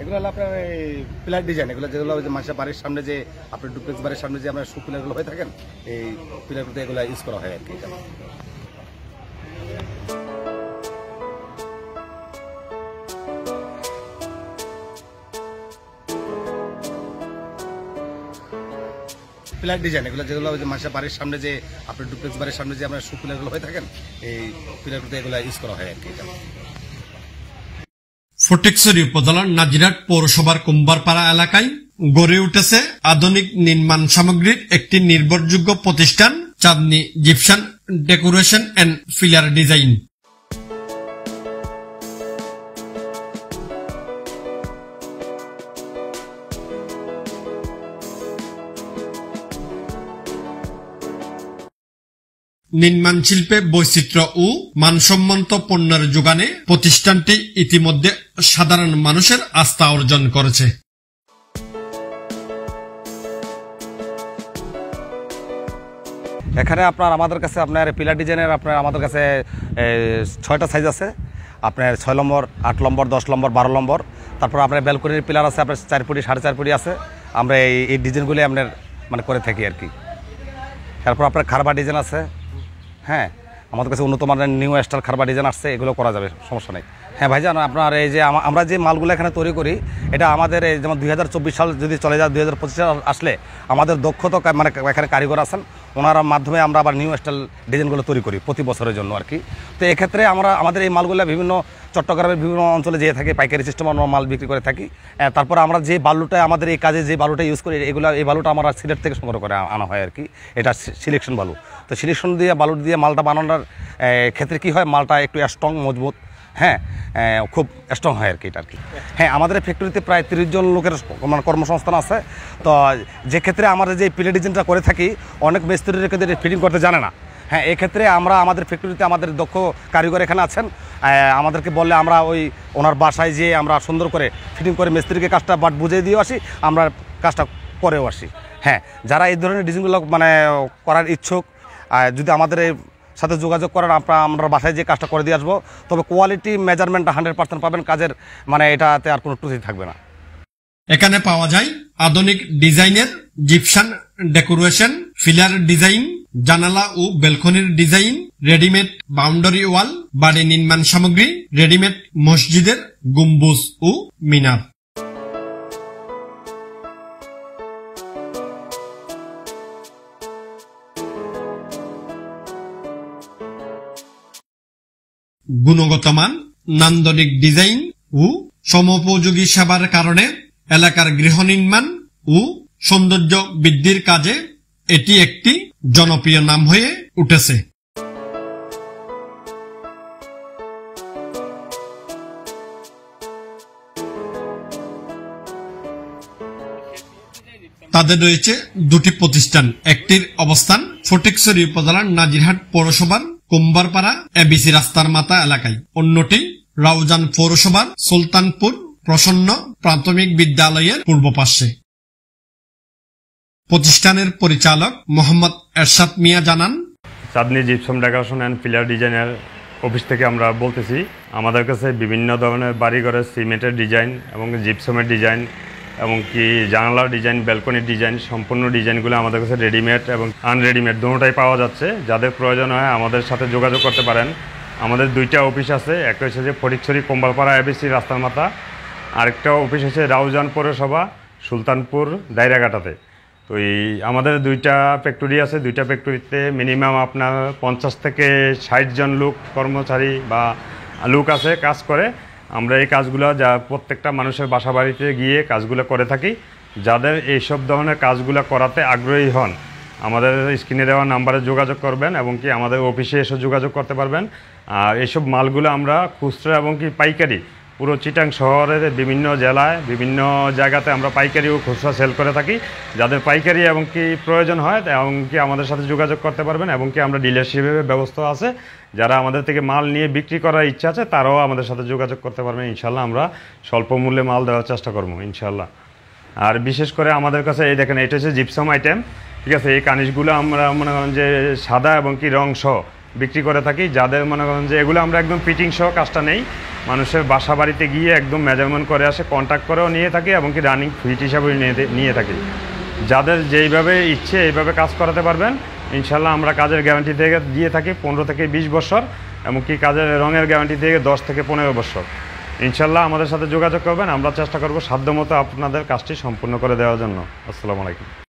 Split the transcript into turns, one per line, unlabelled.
এগুলো হলো আপনার পিলার ডিজাইন, এগুলো যেগুলো মানুষের বাড়ির সামনে যে আপনার ডুপ্লেক্স বাড়ির সামনে যে আপনার পিলারগুলো হয়ে থাকেন, এই পিলারগুলোতে এগুলো ইউজ করা হয় আর কি। পিলার ডিজাইন, এগুলো যেগুলো মানুষের বাড়ির সামনে যে আপনার ডুপ্লেক্স বাড়ির সামনে যে আপনার পিলারগুলো হয়ে থাকেন, এই পিলারগুলোতে এগুলো ইউজ করা হয় আর কি।
ফটিকছড়ি উপজেলার নাজিরহাট পৌরসভার কুম্বারপাড়া এলাকায় গড়ে উঠেছে আধুনিক নির্মাণ সামগ্রীর একটি নির্ভরযোগ্য প্রতিষ্ঠান Chandni gypsum decoration and filler design. নির্মাণ শিল্পে বৈচিত্র্য ও মানসম্মত পণ্যের যোগানে প্রতিষ্ঠানটি ইতিমধ্যে সাধারণ মানুষের আস্থা অর্জন করেছে।
এখানে আমাদের কাছে আপনার পিলার ডিজাইনের আমাদের কাছে 6টা সাইজ আছে, আপনার 6 নম্বর, 8 নম্বর, 10 নম্বর, 12 নম্বর। তারপর আপনার ব্যালকনির পিলার আছে আপনার 4 ফুটি, 4.5 ফুটি আছে। আমরা এই ডিজাইনগুলি আপনার করে থাকি আর কি। তারপর আপনার খারবা ডিজাইন আছে, হ্যাঁ আমাদের কাছে উন্নত মানের নিউ স্টাইল খারবা ডিজাইন আসছে, এগুলো করা যাবে, সমস্যা নেই। হ্যাঁ ভাইজান, আপনার এই যে আমরা যে মালগুলো এখানে তৈরি করি, এটা আমাদের এই যেমন 2024 সাল যদি চলে যায়, 2025 সাল আসলে আমাদের দক্ষতা এখানে কারিগর আছেন, ওনার মাধ্যমে আমরা আবার নিউ স্টাইল ডিজাইনগুলো তৈরি করি প্রতি বছরের জন্য আর কি। তো এক্ষেত্রে আমাদের এই মালগুলো বিভিন্ন চট্টগ্রামের বিভিন্ন অঞ্চলে যেয়ে থাকি, পাইকারি সিস্টেমে আমরা মাল বিক্রি করে থাকি। তারপর আমরা যে বালুটা আমাদের এই কাজে যে বালুটা ইউজ করি, এই বালুটা আমরা সিলেট থেকে সংগ্রহ করে আনা হয় আর কি। এটা সিলেকশন বালু। তো সিলেকশন দিয়ে বালু দিয়ে মালটা বানানোর ক্ষেত্রে কি হয়, মালটা একটু স্ট্রং, মজবুত, হ্যাঁ খুব স্ট্রং হয় আর কি এটা আর কি। হ্যাঁ, আমাদের ফ্যাক্টরিতে প্রায় 30 জন লোকের কর্মসংস্থান আছে। তো যে ক্ষেত্রে আমরা যে পিলার ডিজাইনটা করে থাকি, অনেক মিস্ত্রির ক্ষেত্রে ফিটিং করতে জানে না। হ্যাঁ, এক্ষেত্রে আমরা আমাদের ফ্যাক্টরিতে আমাদের দক্ষ কারিগর এখানে আছেন, আমাদেরকে বললে আমরা ওনার বাসায় যেয়ে আমরা সুন্দর করে ফিটিং করে মিস্ত্রিকে কাজটা বুঝিয়ে দিয়ে আসি, আমরা কাজটা করেও আসি। হ্যাঁ, যারা এই ধরনের ডিজাইনগুলো করার ইচ্ছুক, যদি আমাদের সাথে যোগাযোগ করেন, আমরা বাসায় যে কাজটা করে দিয়ে আসবো। তবে কোয়ালিটি মেজারমেন্টটা 100% পাবেন, কাজের এটাতে আর কোনো ত্রুটি থাকবে না।
এখানে পাওয়া যায় আধুনিক ডিজাইনের জিপসাম ডেকোরেশন, ফিলার ডিজাইন, জানালা ও বেলকনির ডিজাইন, রেডিমেড বাউন্ডারি ওয়াল, বাড়ি নির্মাণ সামগ্রী, রেডিমেড মসজিদের গম্বুজ ও মিনার। গুণগত মান, নান্দনিক ডিজাইন ও সমোপযোগী সেবার কারণে এলাকার গৃহ নির্মাণ ও সৌন্দর্য বৃদ্ধির কাজে এটি একটি জনপ্রিয় নাম হয়ে উঠেছে। তাদের রয়েছে দুটি প্রতিষ্ঠান, একটির অবস্থান ফটিকছড়ি উপজেলার নাজিরহাট পৌরসভার কুম্বারপাড়া এবিসি রাস্তার মাথা এলাকায়, অন্যটি রাউজান পৌরসভার সুলতানপুর প্রসন্ন প্রাথমিক বিদ্যালয়ের পূর্ব পার্শ্বে। প্রতিষ্ঠানের পরিচালক মোহাম্মদ এরশাদ মিয়া জানান,
চাঁদনী জিপসাম ডেকোরেশন অ্যান্ড ফিলার ডিজাইনের অফিস থেকে আমরা বলতেছি। আমাদের কাছে বিভিন্ন ধরনের বাড়িঘরের সিমেন্টের ডিজাইন এবং জিপসামের ডিজাইন, এমনকি জানালার ডিজাইন, ব্যালকনির ডিজাইন, সম্পূর্ণ ডিজাইনগুলো আমাদের কাছে রেডিমেড এবং আনরেডিমেড দুটোটাই পাওয়া যাচ্ছে। যাদের প্রয়োজন হয় আমাদের সাথে যোগাযোগ করতে পারেন। আমাদের 2টা অফিস আছে, একটা হচ্ছে যে ফটিকছড়ি কুম্বারপাড়া এবিসি রাস্তার মাথা, আরেকটা অফিস হচ্ছে রাউজান পৌরসভা সুলতানপুর দায়রাঘাটাতে। তো আমাদের 2টা ফ্যাক্টরি আছে। 2টা ফ্যাক্টরিতে মিনিমাম আপনার 50 থেকে 60 জন লোক কর্মচারী বা লোক আছে, কাজ করে। আমরা এই কাজগুলো প্রত্যেকটা মানুষের বাসা বাড়িতে গিয়ে কাজগুলো করে থাকি। যাদের এইসব ধরনের কাজগুলো করাতে আগ্রহী হন, আমাদের স্ক্রিনে দেওয়া নাম্বারে যোগাযোগ করবেন এবং কি আমাদের অফিসে এসে যোগাযোগ করতে পারবেন। আর এইসব মালগুলো আমরা খুচরা এবং কি পাইকারি পুরো চিটাং শহরের বিভিন্ন জেলায় বিভিন্ন জায়গাতে আমরা পাইকারি ও খুচরা সেল করে থাকি। যাদের পাইকারি এবং কি প্রয়োজন হয় এবং কি আমাদের সাথে যোগাযোগ করতে পারবেন, এবং কি আমরা ডিলারশিপের ব্যবস্থা আছে। যারা আমাদের থেকে মাল নিয়ে বিক্রি করার ইচ্ছা আছে তারাও আমাদের সাথে যোগাযোগ করতে পারবেন। ইনশাল্লাহ আমরা স্বল্প মূল্যে মাল দেওয়ার চেষ্টা করবো ইনশাল্লাহ। আর বিশেষ করে আমাদের কাছে এই দেখেন, এটা হচ্ছে জিপসাম আইটেম, ঠিক আছে। এই কানিশগুলো আমরা মনে করেন যে সাদা এবং কি রং সহ বিক্রি করে থাকি। যাদের মনে করেন যে এগুলো আমরা একদম ফিটিং সহ কাজটা নেই, মানুষের বাসা বাড়িতে গিয়ে একদম মেজারমেন্ট করে আসে, কন্ট্যাক্ট করেও নিয়ে থাকি এবং কি রানিং ফিট হিসাবে নিয়ে থাকি। যাদের যেইভাবে ইচ্ছে এইভাবে কাজ করাতে পারবেন ইনশাল্লাহ আমরা কাজের গ্যারান্টি থেকে দিয়ে থাকি 15 থেকে 20 বছর, এমনকি কাজের রঙের গ্যারান্টি থেকে 10 থেকে 15 বছর। ইনশাল্লাহ আমাদের সাথে যোগাযোগ করবেন, আমরা চেষ্টা করব সাধ্যমতো আপনাদের কাজটি সম্পূর্ণ করে দেওয়ার জন্য। আসসালামু আলাইকুম।